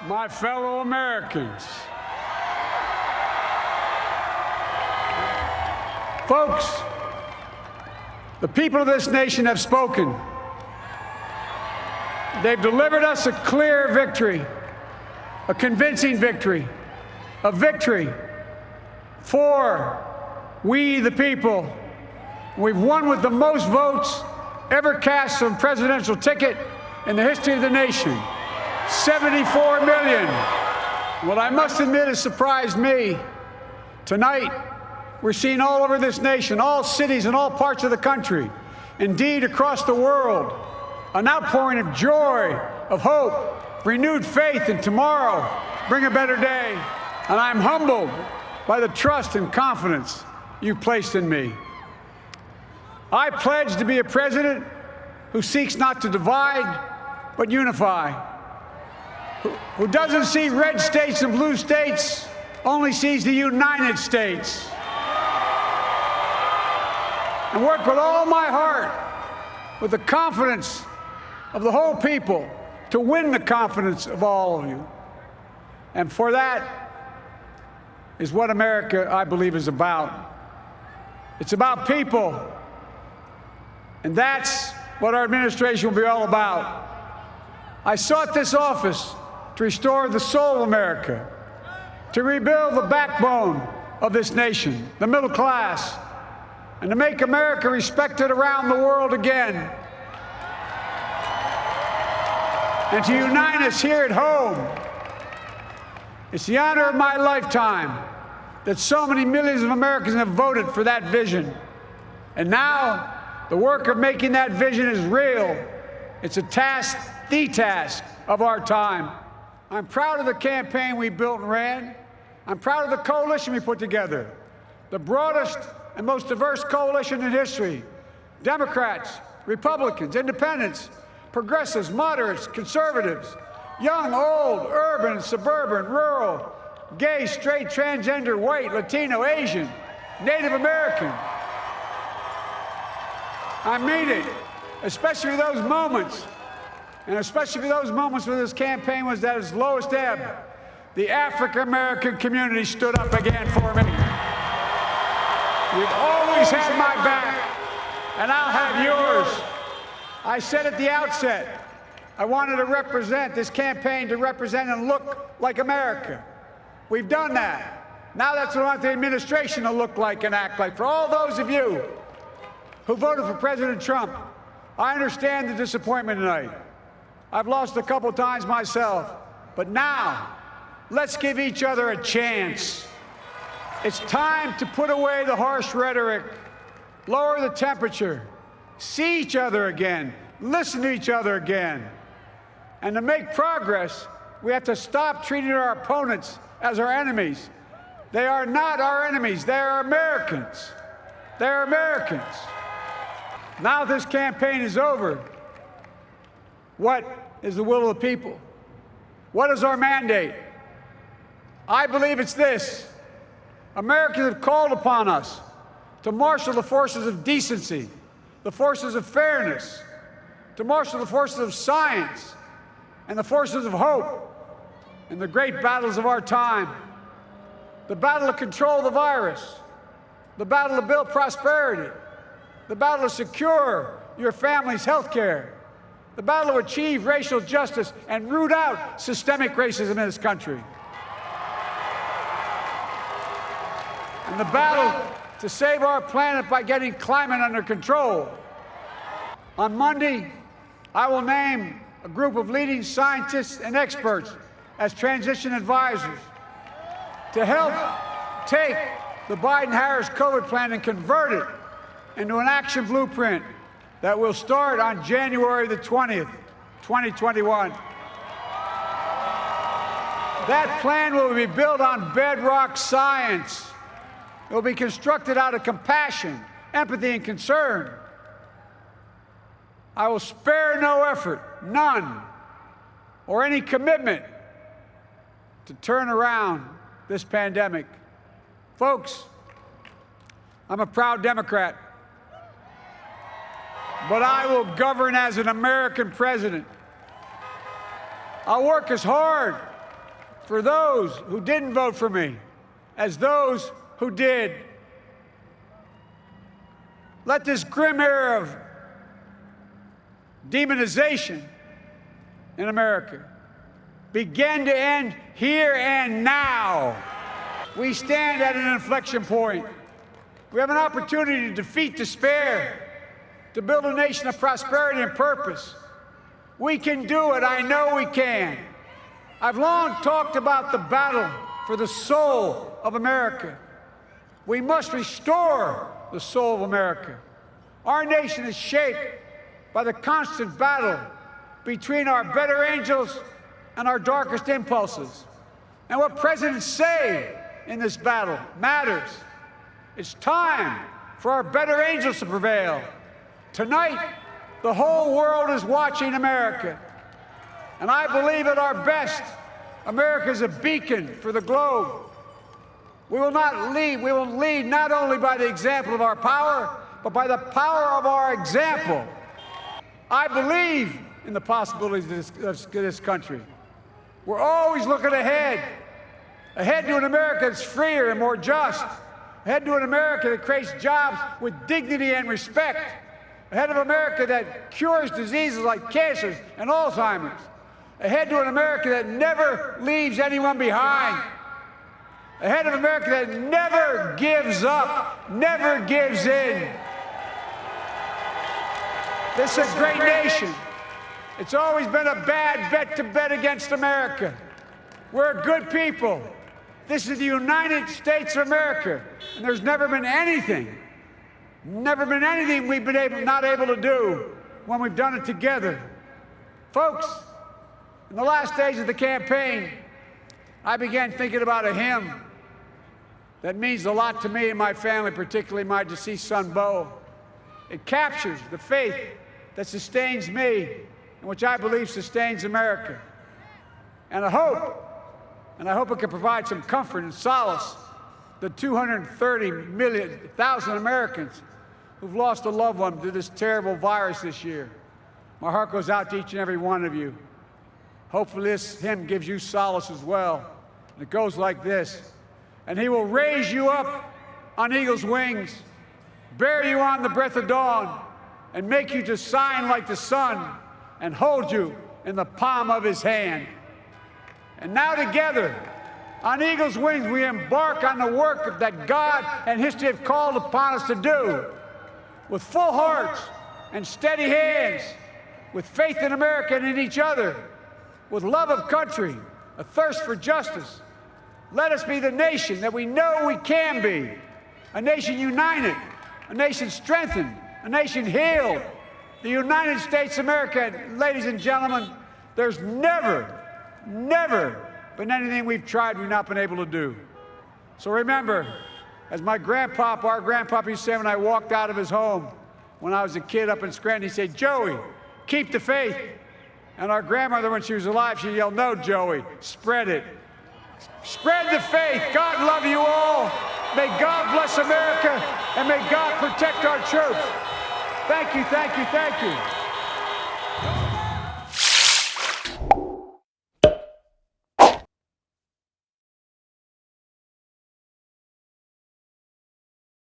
My fellow Americans, folks, the people of this nation have spoken. They've delivered us a clear victory, a convincing victory, a victory for we the people. We've won with the most votes ever cast on a presidential ticket in the history of the nation. 74 million. What I must admit has surprised me. Tonight, we're seeing all over this nation, all cities and all parts of the country, indeed across the world, an outpouring of joy, of hope, renewed faith in tomorrow, bring a better day. And I'm humbled by the trust and confidence you've placed in me. I pledge to be a president who seeks not to divide, but unify. Who doesn't see red states and blue states, only sees the United States. And work with all my heart, with the confidence of the whole people, to win the confidence of all of you. And for that is what America, I believe, is about. It's about people. And that's what our administration will be all about. I sought this office to restore the soul of America, to rebuild the backbone of this nation, the middle class, and to make America respected around the world again, and to unite us here at home. It's the honor of my lifetime that so many millions of Americans have voted for that vision. And now, the work of making that vision is real. It's a task, the task of our time. I'm proud of the campaign we built and ran. I'm proud of the coalition we put together, the broadest and most diverse coalition in history. Democrats, Republicans, independents, progressives, moderates, conservatives, young, old, urban, suburban, rural, gay, straight, transgender, white, Latino, Asian, Native American. I mean it, especially those moments. And especially for those moments when this campaign was at its lowest ebb, the African-American community stood up again for me. You've always had my back, and I'll have yours. I said at the outset, I wanted to represent this campaign to represent and look like America. We've done that. Now that's what I want the administration to look like and act like. For all those of you who voted for President Trump, I understand the disappointment tonight. I've lost a couple times myself, but now let's give each other a chance. It's time to put away the harsh rhetoric, lower the temperature, see each other again, listen to each other again. And to make progress, we have to stop treating our opponents as our enemies. They are not our enemies, they are Americans. They're Americans. Now this campaign is over. What is the will of the people? What is our mandate? I believe it's this. Americans have called upon us to marshal the forces of decency, the forces of fairness, to marshal the forces of science and the forces of hope in the great battles of our time. The battle to control the virus, the battle to build prosperity, the battle to secure your family's health care, the battle to achieve racial justice and root out systemic racism in this country. And the battle to save our planet by getting climate under control. On Monday, I will name a group of leading scientists and experts as transition advisors to help take the Biden-Harris COVID plan and convert it into an action blueprint that will start on January the 20th, 2021. That plan will be built on bedrock science. It will be constructed out of compassion, empathy, and concern. I will spare no effort, none, or any commitment to turn around this pandemic. Folks, I'm a proud Democrat, but I will govern as an American president. I'll work as hard for those who didn't vote for me as those who did. Let this grim era of demonization in America begin to end here and now. We stand at an inflection point. We have an opportunity to defeat despair, to build a nation of prosperity and purpose. We can do it. I know we can. I've long talked about the battle for the soul of America. We must restore the soul of America. Our nation is shaped by the constant battle between our better angels and our darkest impulses. And what presidents say in this battle matters. It's time for our better angels to prevail. Tonight, the whole world is watching America. And I believe at our best, America is a beacon for the globe. We will lead not only by the example of our power, but by the power of our example. I believe in the possibilities of this country. We're always looking ahead to an America that's freer and more just, ahead to an America that creates jobs with dignity and respect, ahead of America that cures diseases like cancer and Alzheimer's, ahead to an America that never leaves anyone behind, ahead of America that never gives up, never gives in. This is a great nation. It's always been a bad bet to bet against America. We're good people. This is the United States of America, and there's never been anything we've been not able to do when we've done it together. Folks, in the last days of the campaign, I began thinking about a hymn that means a lot to me and my family, particularly my deceased son, Bo. It captures the faith that sustains me and which I believe sustains America. And I hope it can provide some comfort and solace to 230,000 Americans who've lost a loved one to this terrible virus this year. My heart goes out to each and every one of you. Hopefully this hymn gives you solace as well. And it goes like this. And he will raise you up on eagle's wings, bear you on the breath of dawn, and make you to shine like the sun, and hold you in the palm of his hand. And now together, on eagle's wings, we embark on the work that God and history have called upon us to do. With full hearts and steady hands, with faith in America and in each other, with love of country, a thirst for justice, let us be the nation that we know we can be. A nation united, a nation strengthened, a nation healed. The United States of America, ladies and gentlemen, there's never been anything we've tried we've not been able to do. So remember, as our grandpapa used to say when I walked out of his home when I was a kid up in Scranton, he said, "Joey, keep the faith." And our grandmother, when she was alive, she yelled, "No, Joey, spread it. Spread the faith. God love you all. May God bless America, and may God protect our troops." Thank you, thank you, thank you.